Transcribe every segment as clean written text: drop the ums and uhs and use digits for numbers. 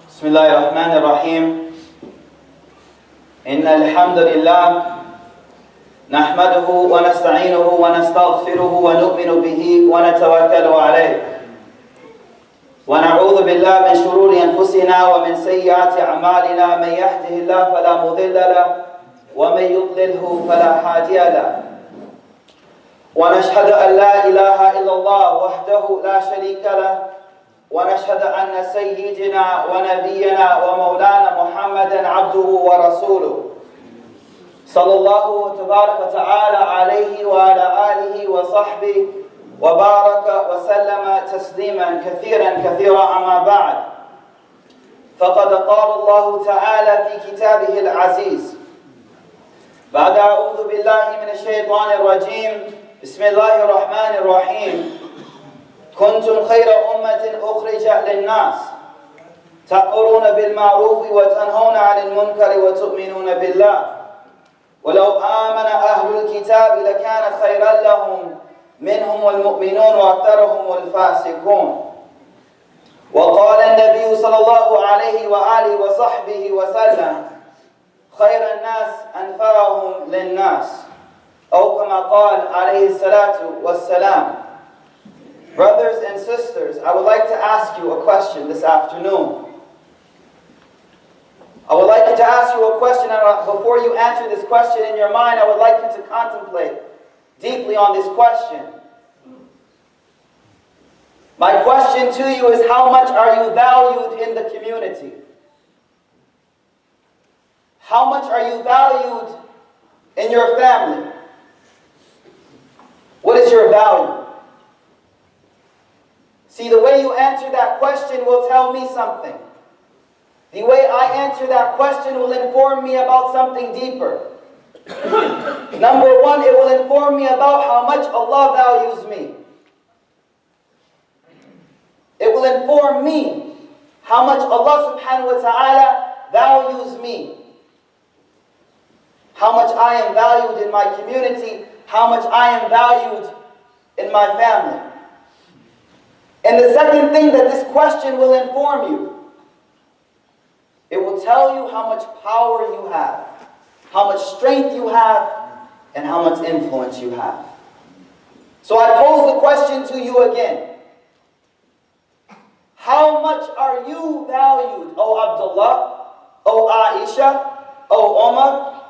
بسم الله الرحمن الرحيم إن الحمد لله نحمده ونستعينه ونستغفره ونؤمن به ونتوكل عليه ونعوذ بالله من شرور أنفسنا ومن سيئات أعمالنا من يهده الله فلا مضل له ومن يضلله فلا هادي له ونشهد أن لا إله إلا الله وحده لا شريك له ونشهد أن سيدنا ونبينا ومولانا محمدا عبده ورسوله صلى الله تبارك وتعالى عليه وعلى آله وصحبه وبارك وسلم تسليما كثيرا أما بعد فقد قال الله تعالى في كتابه العزيز بعد أعوذ بالله من الشيطان الرجيم بسم الله الرحمن الرحيم كنتم خير أمة أخرجت للناس تأمرون بالمعروف وتنهون عن المنكر وتؤمنون بالله ولو آمن أهل الكتاب لكان خيرا لهم منهم المؤمنون وأكثرهم الفاسقون وقال النبي صلى الله عليه وآله وصحبه وسلم خير الناس أنفعهم للناس أو كما قال عليه الصلاة والسلام. Brothers and sisters, I would like to ask you a question this afternoon. I would like to ask you a question, and before you answer this question in your mind, I would like you to contemplate deeply on this question. My question to you is, how much are you valued in the community? How much are you valued in your family? What is your value? See, the way you answer that question will tell me something. The way I answer that question will inform me about something deeper. Number one, it will inform me about how much Allah values me. It will inform me how much Allah subhanahu wa ta'ala values me. How much I am valued in my community, how much I am valued in my family. And the second thing that this question will inform you, it will tell you how much power you have, how much strength you have, and how much influence you have. So I pose the question to you again. How much are you valued, O Abdullah, O Aisha, O Omar,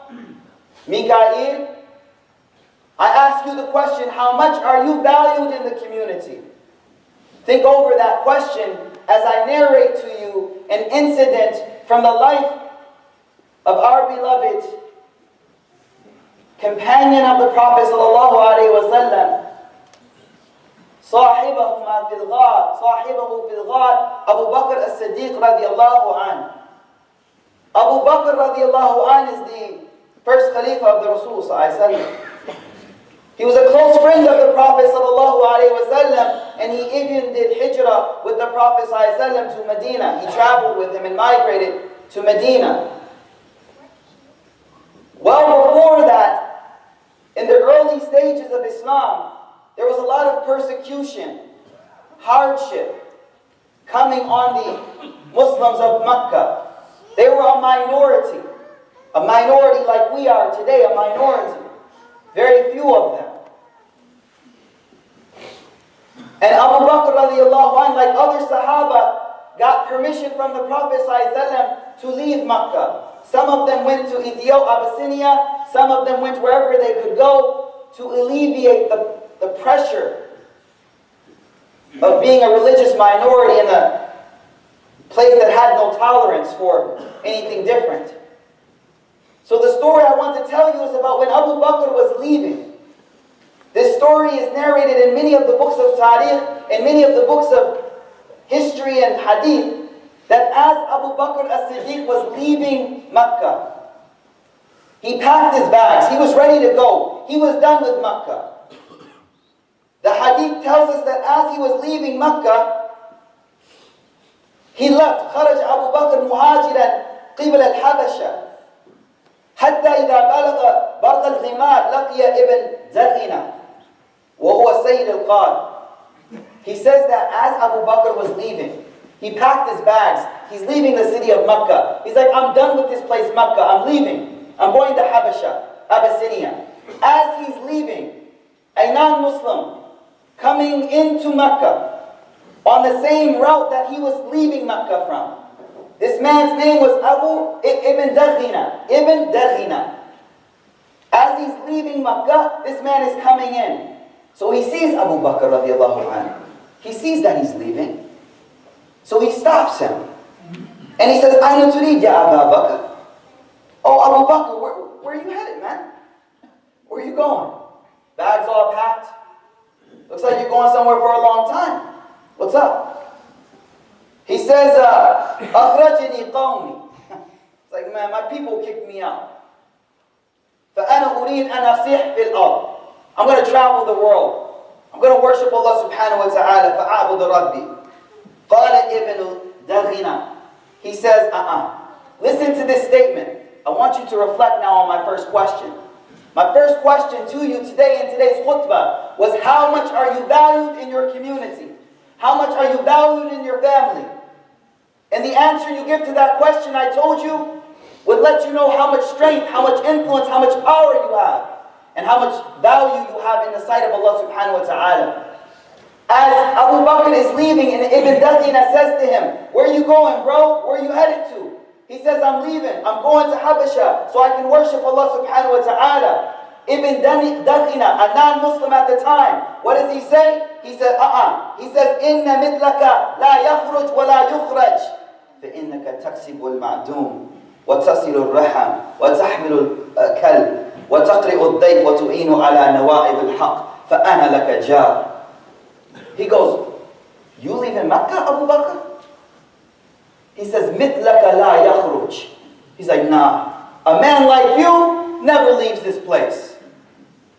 Mikaeel? I ask you the question, how much are you valued in the community? Think over that question as I narrate to you an incident from the life of our beloved companion of the Prophet sallallahu alaihi wasallam, صاحبهما في الغار صاحبه في الغار Abu Bakr as-Siddiq radiyallahu an. Abu Bakr radiyallahu an is the first Khalifa of the Rasul sallallahu alaihi wasallam. He was a close friend of the Prophet sallallahu alaihi wasallam, and he even did hijrah with the Prophet sallallahu alaihi wasallam to Medina. He traveled with him and migrated to Medina. Well before that, in the early stages of Islam, there was a lot of persecution, hardship coming on the Muslims of Mecca. They were a minority like we are today, a minority. Very few of them. And Abu Bakr radiallahu anh, like other Sahaba, got permission from the Prophet ﷺ to leave Makkah. Some of them went to Ethiopia, Abyssinia. Some of them went wherever they could go to alleviate the pressure of being a religious minority in a place that had no tolerance for anything different. So the story I want to tell you is about when Abu Bakr was leaving. This story is narrated in many of the books of Tariq, in many of the books of history and hadith, that as Abu Bakr as-Siddiq was leaving Mecca, he packed his bags, he was ready to go, he was done with Mecca. The hadith tells us that as he was leaving Mecca, he left. خرج أبو بكر مهاجرا قبل الحبشة حتى إذا بلغ برق الغمار لقي ابن زغنة وهو سيد القار He says that as Abu Bakr was leaving, he packed his bags. He's leaving the city of Mecca. He's like, I'm done with this place, Mecca. I'm leaving. I'm going to Abyssinia. As he's leaving, a non-Muslim coming into Mecca on the same route that he was leaving Mecca from. This man's name was Ibn Daghina. As he's leaving Mecca, this man is coming in. So he sees Abu Bakr radiallahu anhu. He sees that he's leaving. So he stops him. And he says, Aina turid ya Abu Bakr? Oh, Abu Bakr, where are you headed, man? Where are you going? Bags all packed? Looks like you're going somewhere for a long time. What's up? He says, أخرجني قومي. It's like, man, my people kicked me out. فأنا أريد أن أصيح في الأرض. I'm going to travel the world. I'm going to worship Allah subhanahu wa ta'ala. فأعبد ربي. قال ابن دغنة. He says, Listen to this statement. I want you to reflect now on my first question. My first question to you today in today's khutbah was, how much are you valued in your community? How much are you valued in your family? And the answer you give to that question, I told you, would let you know how much strength, how much influence, how much power you have, and how much value you have in the sight of Allah subhanahu wa ta'ala. As Abu Bakr is leaving, and Ibn Daghina says to him, where are you going, bro? Where are you headed to? He says, I'm leaving. I'm going to Habasha so I can worship Allah subhanahu wa ta'ala. Ibn Daghina, a non-Muslim at the time, what does he say? He says, He says, إِنَّ مِثْلَكَ لَا يَخْرُجْ وَلَا يُخْرَجْ فَإِنَّكَ تَكْسِبُ الْمَعْدُومِ وتصل الرحم وتحمل الكلب وتقرئ الضيف وتعين على نوائب الحق فأنا لك جار. He goes, you live in Mecca, Abu Bakr? He says, مثلك لا يخرج. He's like, nah. A man like you never leaves this place.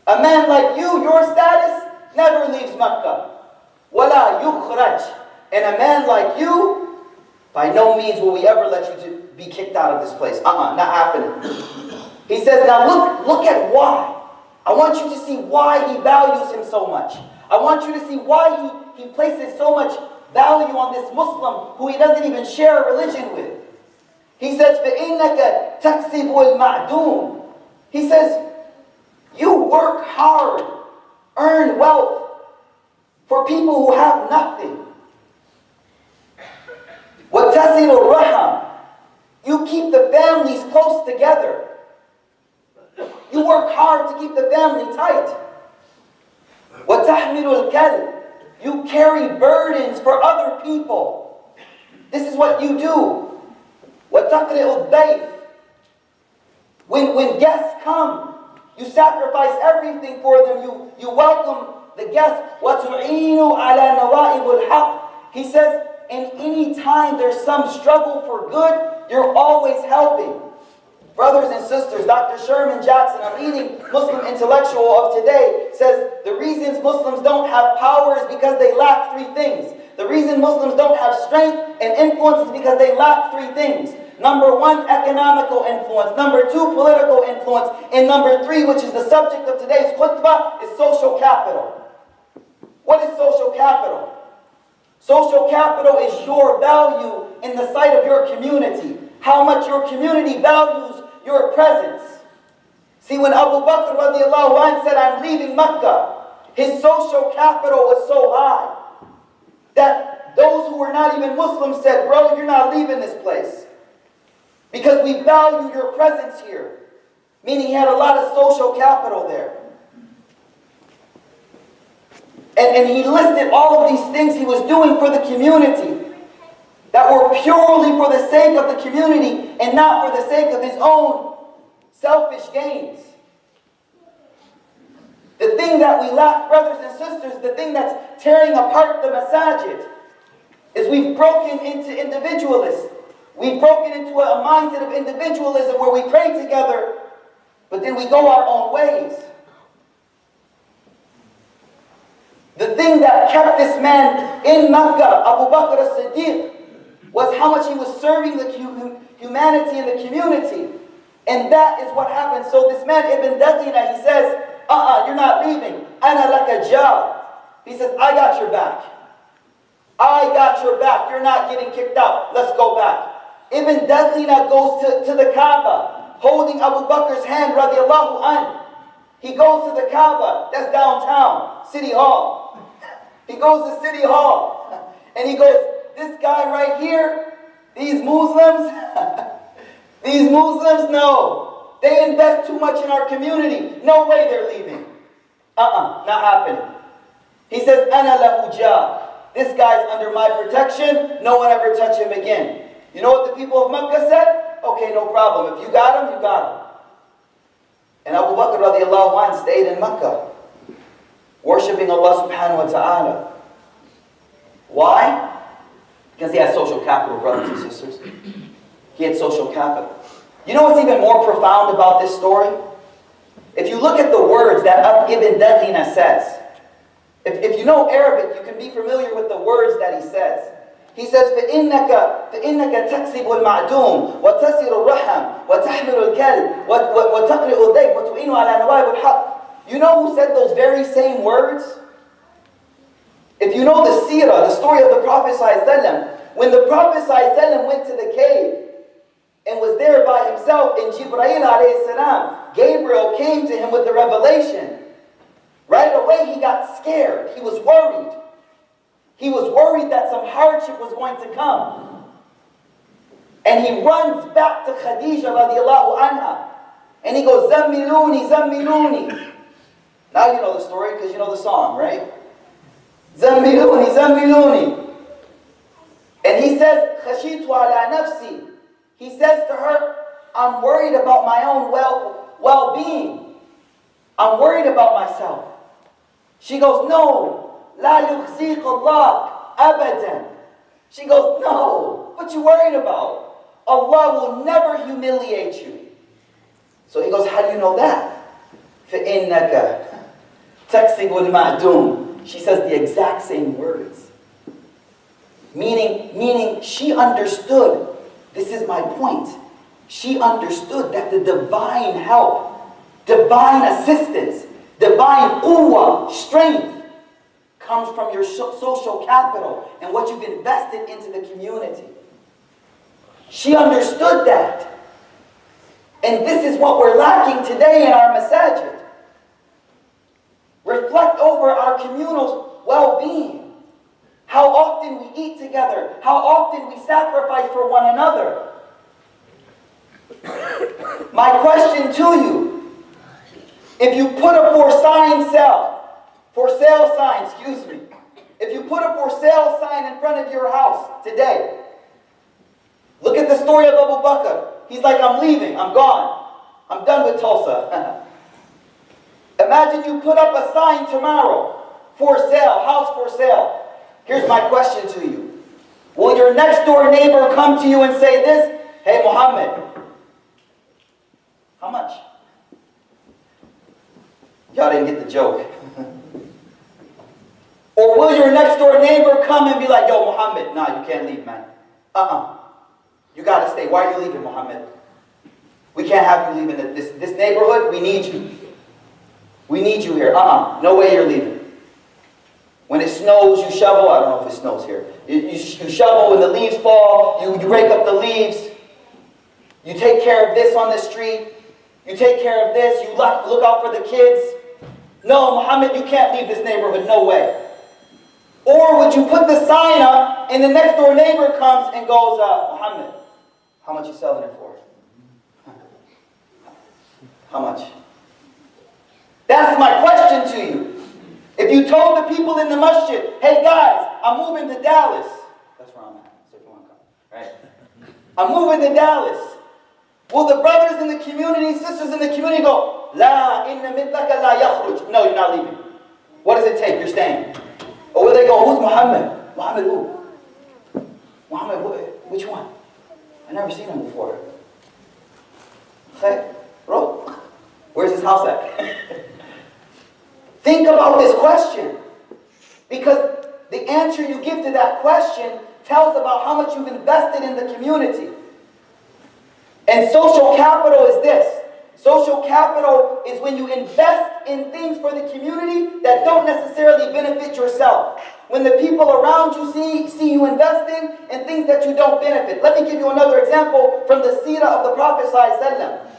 A man like you, your status, never leaves Mecca. ولا يخرج. And a man like you, by no means will we ever let you be kicked out of this place. Not happening. He says, now look at why. I want you to see why he values him so much. I want you to see why he places so much value on this Muslim who he doesn't even share a religion with. He says, فَإِنَّكَ تَكْسِبُ الْمَعْدُومِ. He says, you work hard, earn wealth for people who have nothing. وَتَصِلُ الرَّحَمِ. You keep the families close together. You work hard to keep the family tight. وَتَحْمِلُ الْكَلْبِ. You carry burdens for other people. This is what you do. وَتَقْرِئُ الضَّيْفِ. When guests come, you sacrifice everything for them. You welcome the guests. وَتُعِينُ عَلَى نَوَائِبُ الْحَقِّ. He says, and any time there's some struggle for good, you're always helping. Brothers and sisters, Dr. Sherman Jackson, a leading Muslim intellectual of today, says the reasons Muslims don't have power is because they lack three things. The reason Muslims don't have strength and influence is because they lack three things. Number one, economical influence. Number two, political influence. And number three, which is the subject of today's khutbah, is social capital. What is social capital? Social capital is your value in the sight of your community. How much your community values your presence. See, when Abu Bakr radiallahu anh said, I'm leaving Mecca, his social capital was so high that those who were not even Muslims said, bro, you're not leaving this place because we value your presence here. Meaning he had a lot of social capital there. And he listed all of these things he was doing for the community that were purely for the sake of the community and not for the sake of his own selfish gains. The thing that we lack, brothers and sisters, the thing that's tearing apart the masajid, is we've broken into individualists. We've broken into a mindset of individualism where we pray together, but then we go our own ways. The thing that kept this man in Mecca, Abu Bakr as-Siddiq, was how much he was serving the humanity and the community. And that is what happened. So this man, Ibn Daghina, he says, you're not leaving. Ana laka jar. He says, I got your back. I got your back. You're not getting kicked out. Let's go back. Ibn Dakhina goes to the Kaaba, holding Abu Bakr's hand, radiallahu anh. He goes to the Kaaba, that's downtown, City Hall. He goes to City Hall, and he goes, this guy right here, these Muslims, no. They invest too much in our community. No way they're leaving. Not happening. He says, Ana lahu jah. This guy's under my protection. No one ever touch him again. You know what the people of Mecca said? Okay, no problem. If you got him, you got him. And Abu Bakr radiallahu anh stayed in Mecca, worshipping Allah subhanahu wa ta'ala. Why? Because he had social capital, brothers and sisters. He had social capital. You know what's even more profound about this story? If you look at the words that Ibn Dakhina says, if you know Arabic, you can be familiar with the words that he says. He says, فَإِنَّكَ تَكْسِبُ الْمَعْدُومِ وَتَسِرُ الرَّحَمِ وَتَحْمِلُ الْكَلْبِ وَتَقْرِئُ الضَّيْفِ وَتُعِينُ عَلَى نَوَائِبِ الْحَقِّ. You know who said those very same words? If you know the seerah, the story of the Prophet ﷺ, when the Prophet ﷺ went to the cave and was there by himself, and Jibreel alayhi salam, Gabriel came to him with the revelation, right away he got scared. He was worried. He was worried that some hardship was going to come. And he runs back to Khadija radiallahu anha. And he goes, Zammiluni, Zammiluni. Now you know the story because you know the song, right? Zammiluni, Zammiluni. And he says, Khashitu ala nafsi. He says to her, I'm worried about my own well-being. I'm worried about myself. She goes, no. La yukhziq Allah abadan. She goes, no. What you worried about? Allah will never humiliate you. So he goes, how do you know that? فَإِنَّكَ تَكْسِبُ الْمَعْدُومِ. She says the exact same words. Meaning she understood. This is my point. She understood that the divine help, divine assistance, divine quwwah, strength, comes from your social capital and what you've invested into the community. She understood that. And this is what we're lacking today in our masajid. Reflect over our communal well-being. How often we eat together. How often we sacrifice for one another. My question to you, if you put a for sale sign, if you put a for sale sign in front of your house today, look at the story of Abu Bakr. He's like, I'm leaving, I'm gone. I'm done with Tulsa. Imagine you put up a sign tomorrow, for sale, house for sale. Here's my question to you. Will your next door neighbor come to you and say this? Hey Muhammad, how much? Y'all didn't get the joke. Or will your next door neighbor come and be like, yo, Muhammad, nah, you can't leave, man. You got to stay. Why are you leaving, Muhammad? We can't have you leaving this neighborhood. We need you. We need you here. No way you're leaving. When it snows, you shovel. I don't know if it snows here. You shovel when the leaves fall. You rake up the leaves. You take care of this on the street. You take care of this. You look out for the kids. No, Muhammad, you can't leave this neighborhood. No way. Or would you put the sign up and the next door neighbor comes and goes, Muhammad, how much you selling it for? How much? That's my question to you. If you told the people in the masjid, hey guys, I'm moving to Dallas. That's where I'm at, so if you want to come. Right? I'm moving to Dallas. Will the brothers in the community, sisters in the community go, La inna mithlaka la yakhruj. No, you're not leaving. What does it take? You're staying. Or will they go, who's Muhammad? Muhammad who? Muhammad, which one? I never seen him before. Hey, bro, where's his house at? Think about this question. Because the answer you give to that question tells about how much you've invested in the community. And social capital is this. Social capital is when you invest in things for the community that don't necessarily benefit yourself. When the people around you see you investing in things that you don't benefit. Let me give you another example from the seerah of the Prophet ﷺ.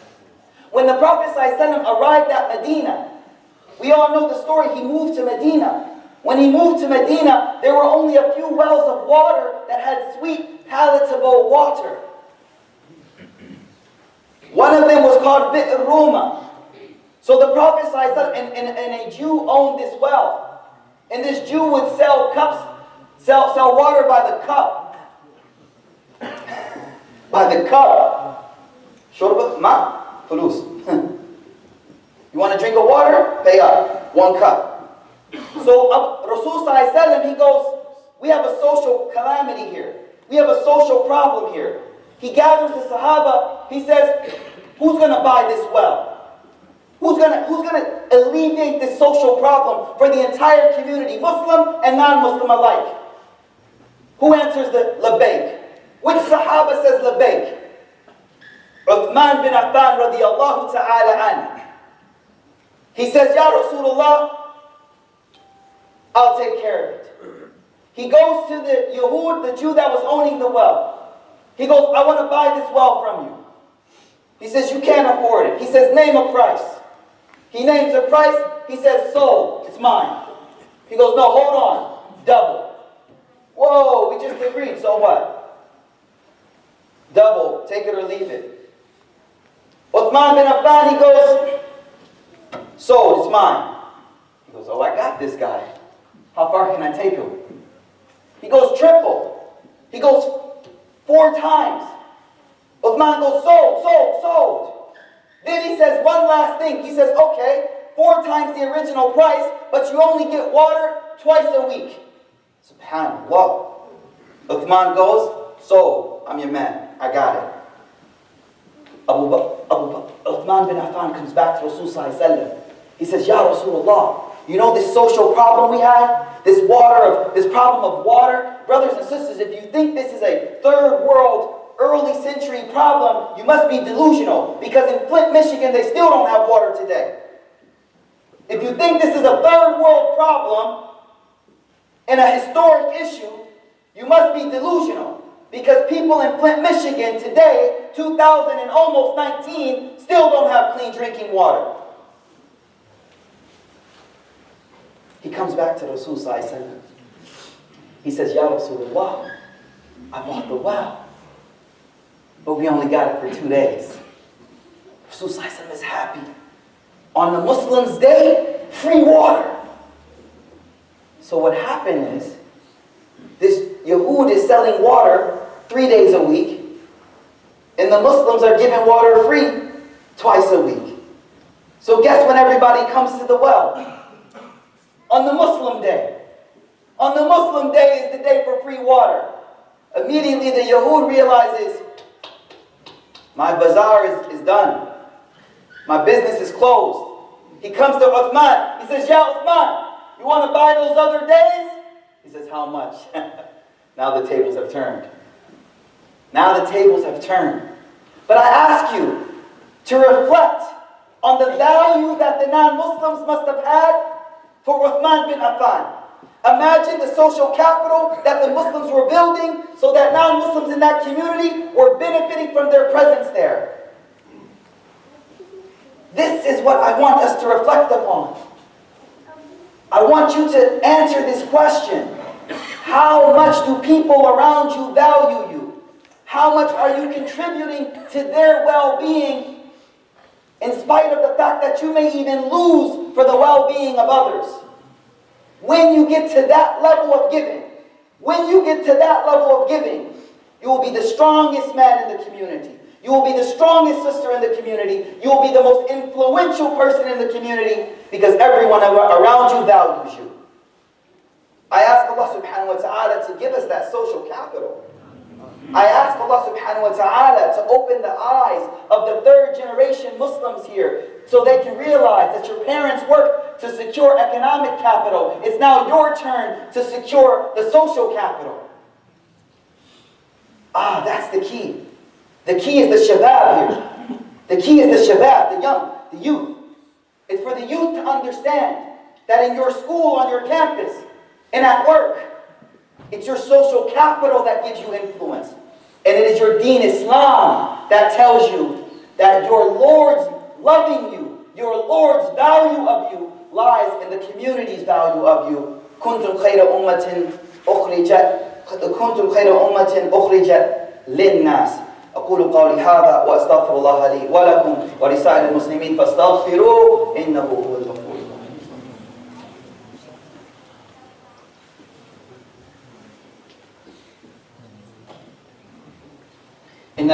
When the Prophet ﷺ arrived at Medina, we all know the story, he moved to Medina. When he moved to Medina, there were only a few wells of water that had sweet, palatable water. One of them was called Bi'r Ruma. So the Prophet ﷺ and a Jew owned this well. And this Jew would sell sell water by the cup. By the cup. Shurba, ma, fulus. You want to drink of water? Pay up. 1 cup. So Rasul ﷺ, he goes, we have a social calamity here. We have a social problem here. He gathers the Sahaba. He says, who's going to buy this well? Who's gonna alleviate this social problem for the entire community, Muslim and non-Muslim alike? Who answers the labayk? Which Sahaba says labayk? Uthman bin Affan radiyallahu ta'ala anhu. He says, Ya Rasulullah, I'll take care of it. He goes to the Yahud, the Jew that was owning the well. He goes, I want to buy this well from you. He says, you can't afford it. He says, name a price. He names a price. He says, sold. It's mine. He goes, no, hold on. Double. Whoa, we just agreed. So what? Double. Take it or leave it. Uthman bin Affan, he goes, sold. It's mine. He goes, oh, I got this guy. How far can I take him? He goes, triple. He goes, 4 times. Uthman goes, sold, sold, sold. Then he says one last thing. He says, okay, 4 times the original price, but you only get water twice a week. SubhanAllah. Uthman goes, sold. I'm your man. I got it. Uthman bin Affan comes back to Rasul sallallahu alaihi wasallam. He says, Ya Rasulullah, you know this social problem we had? This problem of water? Brothers and sisters, if you think this is a third world early century problem, you must be delusional, because in Flint, Michigan, they still don't have water today. If you think this is a third world problem and a historic issue, you must be delusional, because people in Flint, Michigan today, 2000 and almost 19, still don't have clean drinking water. He comes back to Rasul sallallahu alaihi wasallam. He says, Ya Rasulullah, I bought the well, but we only got it for 2 days. Rasul sallallahu alaihi wasallam is happy. On the Muslims' day, free water. So what happened is, this Yahud is selling water 3 days a week, and the Muslims are giving water free twice a week. So guess when everybody comes to the well? On the Muslim day. On the Muslim day is the day for free water. Immediately the Yahud realizes, my bazaar is done. My business is closed. He comes to Uthman. He says, Ya Uthman, you want to buy those other days? He says, how much? Now the tables have turned. Now the tables have turned. But I ask you to reflect on the value that the non-Muslims must have had for Uthman bin Affan. Imagine the social capital that the Muslims were building so that non-Muslims in that community were benefiting from their presence there. This is what I want us to reflect upon. I want you to answer this question. How much do people around you value you? How much are you contributing to their well-being, in spite of the fact that you may even lose for the well-being of others? When you get to that level of giving, you will be the strongest man in the community. You will be the strongest sister in the community. You will be the most influential person in the community, because everyone around you values you. I ask Allah subhanahu wa ta'ala to give us that social capital. I ask Allah subhanahu wa ta'ala to open the eyes of the 3rd generation Muslims here, so they can realize that your parents worked to secure economic capital. It's now your turn to secure the social capital. That's the key. The key is the shabab here. The key is the shabab, the youth. It's for the youth to understand that in your school, on your campus, and at work, it's your social capital that gives you influence. And it is your deen Islam that tells you that your Lord's loving you, your Lord's value of you lies in the community's value of you. كنتم خير أمة أخرجت للناس. أقول قولي هذا وأستغفر الله لي ولكم ولسائر المسلمين فاستغفروه إنه هو الغفور الرحيم. إن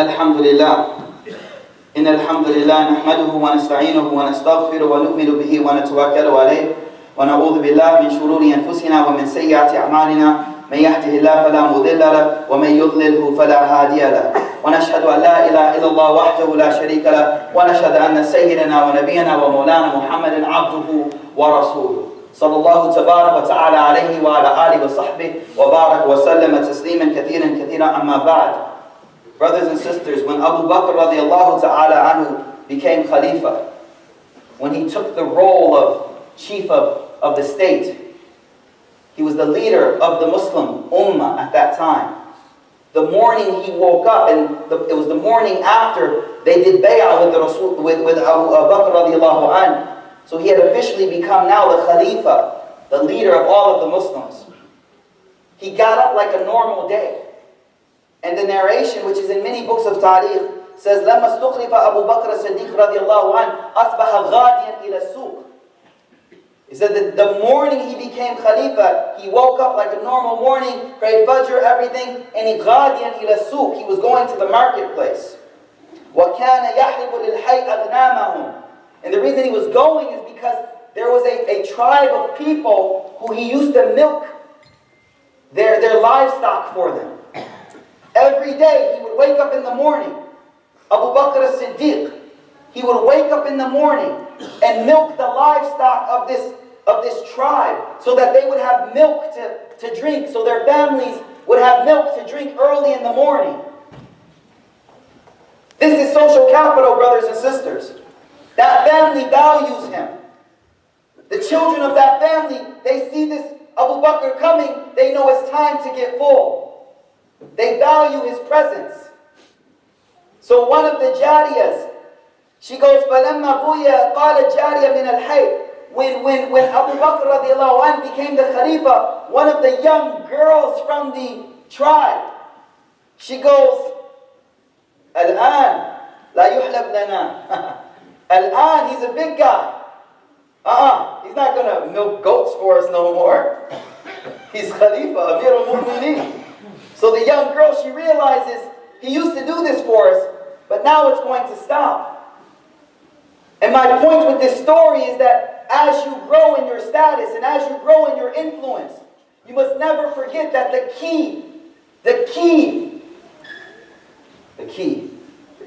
الحمد لله نحمده ونستعينه ونستغفره ونؤمن به ونتوكل عليه ونعوذ بالله من شرور أنفسنا ومن سيئات أعمالنا من يهده الله فلا مضل له ومن يضلله فلا هادي له ونشهد أن لا إله إلا الله وحده لا شريك له ونشهد أن سيدنا ونبينا ومولانا محمد عبده ورسوله صلى الله تبارك وتعالى عليه وعلى آله وصحبه وبارك وسلم تسليما كثيرا أما بعد. Brothers and sisters, when Abu Bakr radiallahu ta'ala anhu became Khalifa, when he took the role of chief of the state, he was the leader of the Muslim Ummah at that time. The morning he woke up, and it was the morning after they did bay'ah with Abu Bakr radiallahu anhu. So he had officially become now the Khalifa, the leader of all of the Muslims. He got up like a normal day. And the narration, which is in many books of Tariq, says, لَمَّا اسْتُخْلِفَ أَبُو بَكْرَ الصِّدِّيقُ رَضِيَ اللَّهُ عَنْهُ أَصْبَحَ غَادِيًا إِلَى السُّوقِ. He said that the morning he became Khalifa, he woke up like a normal morning, prayed Fajr, everything, and he غَادِيًا إِلى السُّوقِ. He was going to the marketplace. وَكَانَ يَحْلِبُ لِلْحَيْءِ أَغْنَامَهُمْ. And the reason he was going is because there was a tribe of people who he used to milk their livestock for them. Every day he would wake up in the morning, Abu Bakr as-Siddiq, he would wake up in the morning and milk the livestock of this tribe so that they would have milk to drink, so their families would have milk to drink early in the morning. This is social capital, brothers and sisters. That family values him. The children of that family, they see this Abu Bakr coming, they know it's time to get full. They value his presence. So one of the jariyas, she goes, فَلَمَّا بُويَ قَالَ الْجَارِيَ مِنَ الْحَيْءِ. When Abu Bakr radiallahu anh became the Khalifa, one of the young girls from the tribe, she goes, الآن لا يحلب لنا. الآن, he's a big guy. He's not going to milk goats for us no more. He's Khalifa, Amir al-Mu'mineen. So the young girl, she realizes, he used to do this for us, but now it's going to stop. And my point with this story is that as you grow in your status and as you grow in your influence, you must never forget that the key, the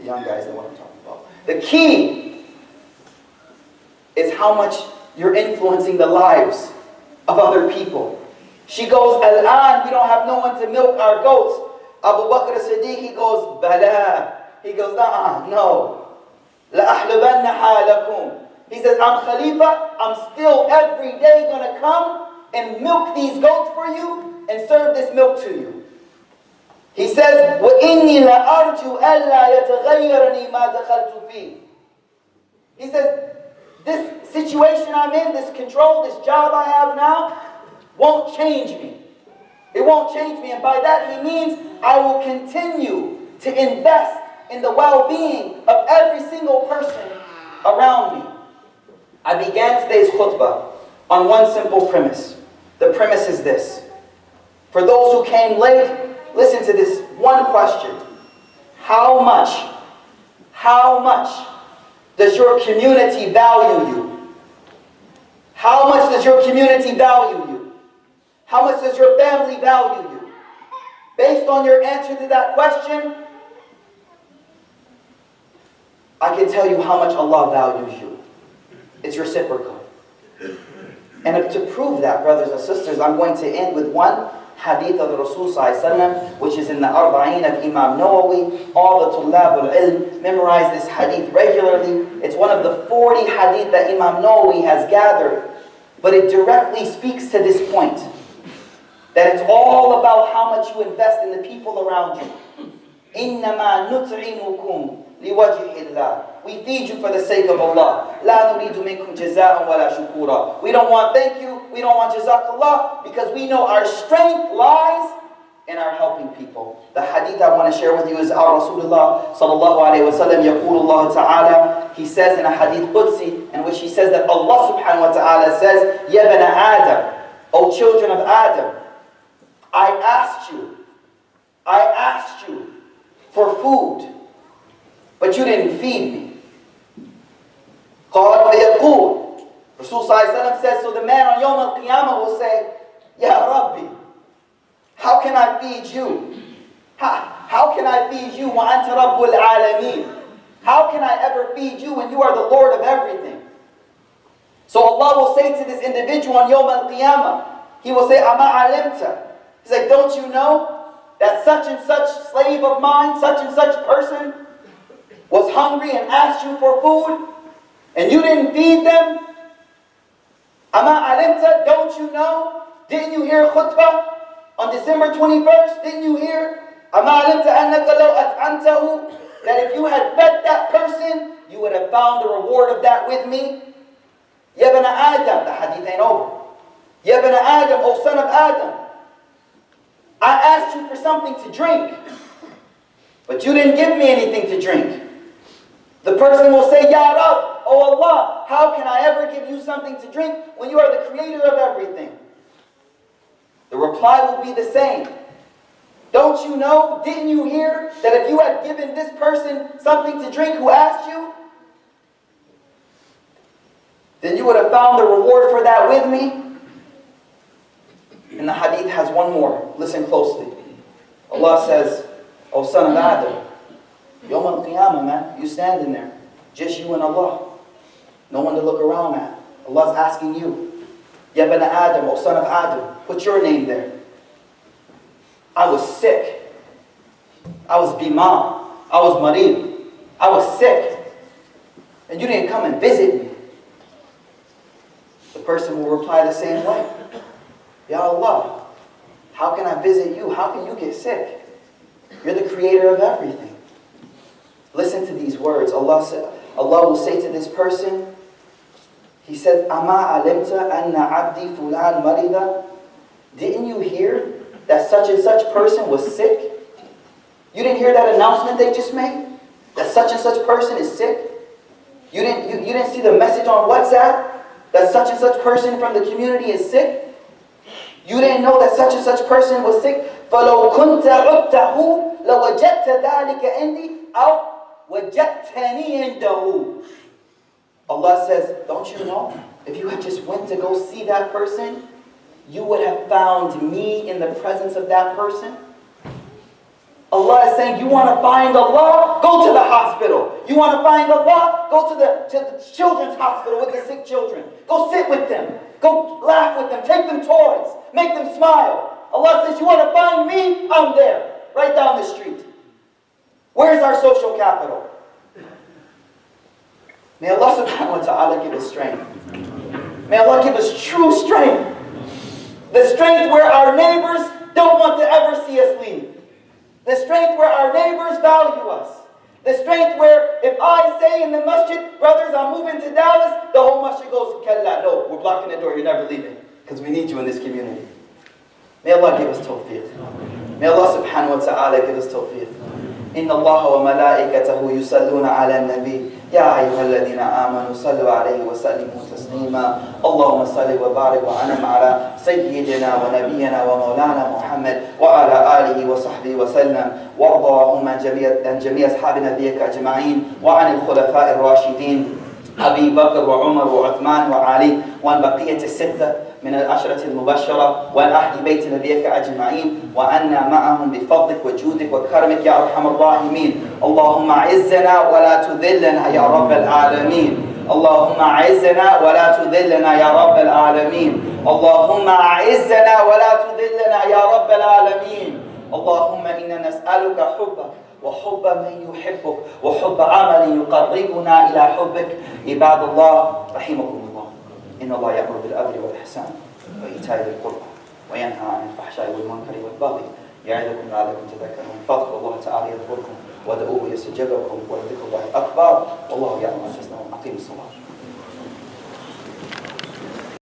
young guys know what I'm talking about. The key is how much you're influencing the lives of other people. She goes, Al-an, we don't have no one to milk our goats. Abu Bakr as-Siddiq, he goes, Bala. He goes, no. لَأَحْلَبَنَّهَا لَكُمْ. He says, I'm Khalifa, I'm still every day going to come and milk these goats for you and serve this milk to you. He says, وَإِنِّي لَأَرْجُو أَلَّا يَتَغَيَّرَنِي مَا دَخَلْتُ فِيهِ. He says, this situation I'm in, this control, this job I have now, won't change me. It won't change me. And by that he means I will continue to invest in the well-being of every single person around me. I began today's khutbah on one simple premise. The premise is this. For those who came late, listen to this one question. How much does your community value you? How much does your community value you? How much does your family value you? Based on your answer to that question, I can tell you how much Allah values you. It's reciprocal. And to prove that, brothers and sisters, I'm going to end with one hadith of the Rasul ﷺ, which is in the Arba'een of Imam Nawawi. All the Tullab al-Ilm memorize this hadith regularly. It's one of the 40 hadith that Imam Nawawi has gathered. But it directly speaks to this point. That it's all about how much you invest in the people around you. إِنَّمَا نُطْعِمُكُمْ لِوَجْهِ اللَّهِ. We feed you for the sake of Allah. لَا نُرِيدُ مِنْكُمْ جَزَاءً وَلَا شُكُورًا. We don't want thank you, we don't want jazakallah, because we know our strength lies in our helping people. The hadith I want to share with you is our Rasulullah sallallahu alayhi wa sallam, يقول الله تعالى, he says in a hadith Qudsi, in which he says that Allah subhanahu wa ta'ala says, يَا بَنَ آدَمَ, O children of Adam, I asked you for food, but you didn't feed me. قال ويقول, Rasul says, so the man on Yawm al-Qiyamah will say, Ya Rabbi, how can I feed you? How can I feed you? وَأَنْتَ رَبُّ الْعَالَمِينَ. How can I ever feed you when you are the Lord of everything? So Allah will say to this individual on Yawm al-Qiyamah, He will say, Ama alimta. He's like, don't you know that such and such slave of mine, such and such person was hungry and asked you for food and you didn't feed them? Ama alimta, don't you know? Didn't you hear khutbah on December 21st? Didn't you hear? Ama alimta annaka law at'amtahu, that if you had fed that person, you would have found the reward of that with me? Ya bana Adam, the hadith ain't over. Ya bana Adam, O son of Adam, I asked you for something to drink, but you didn't give me anything to drink. The person will say, Ya Rab, O Allah, how can I ever give you something to drink when you are the creator of everything? The reply will be the same. Don't you know, didn't you hear that if you had given this person something to drink who asked you, then you would have found the reward for that with me? And the hadith has one more. Listen closely. Allah says, O son of Adam, Yawm al-Qiyamah, man, you standing there. Just you and Allah. No one to look around at. Allah's asking you, Ya bana Adam, O son of Adam, put your name there. I was sick. I was bimam. I was marid. I was sick. And you didn't come and visit me. The person will reply the same way. Ya Allah, how can I visit you? How can you get sick? You're the creator of everything. Listen to these words. Allah will say to this person, He says, Ama alimta anna abdi fulan marida. Didn't you hear that such and such person was sick? You didn't hear that announcement they just made? That such and such person is sick? You didn't see the message on WhatsApp that such and such person from the community is sick? You didn't know that such and such person was sick? فَلَوْ كُنْتَ عُبْتَهُ لَوَجَدْتَ ذَلِكَ عِنْدِي أَوْ وَجَدْتَنِي عِنْدَهُ. Allah says, don't you know? If you had just went to go see that person, you would have found me in the presence of that person. Allah is saying, you want to find Allah? Go to the hospital. You want to find Allah? Go to the children's hospital with the sick children. Go sit with them. Go laugh with them. Take them toys. Make them smile. Allah says, you want to find me? I'm there. Right down the street. Where's our social capital? May Allah subhanahu wa ta'ala give us strength. May Allah give us true strength. The strength where our neighbors don't want to ever see us leave. The strength where our neighbors value us. The strength where if I say in the masjid, brothers, I'm moving to Dallas, the whole masjid goes, Kalla, no, we're blocking the door, you're never leaving. Because we need you in this community. May Allah give us tawfiq. May Allah subhanahu wa ta'ala give us tawfiq. إن الله وملائكته يصلون على النبي يا أيها الذين آمنوا صلوا عليه وسلموا تسليما اللهم صل وبارك وأنعم على سيدنا ونبينا ومولانا محمد وعلى آله وصحبه وسلم وارض اللهم عن جميع أصحاب نبيك أجمعين وعن الخلفاء الراشدين أبي بكر وعمر وعثمان وعلي وعن بقية الستة من العشرة المبشرة وعن أهل بيت نبيك أجمعين وأنا معهم بفضلك وجودك وكرمك يا أرحم الراحمين اللهم أعزنا ولا تذلنا يا رب العالمين اللهم أعزنا ولا تذلنا يا رب العالمين اللهم أعزنا ولا تذلنا يا رب العالمين اللهم إنا نسألك حبك وحب من يحبك وحب عمل يقربنا إلى حبك. عباد الله رحمكم الله، إن الله يأمر بالعدل والإحسان وإيتاء ذي القربى وينهى عن الفحشاء والمنكر والبغي يعظكم لعلكم تذكرون. فاذكروا الله تعالى يذكركم وادعوه يستجب لكم ولذكر الله أكبر والله يعلم ما تصنعون. أقيموا الصلاة.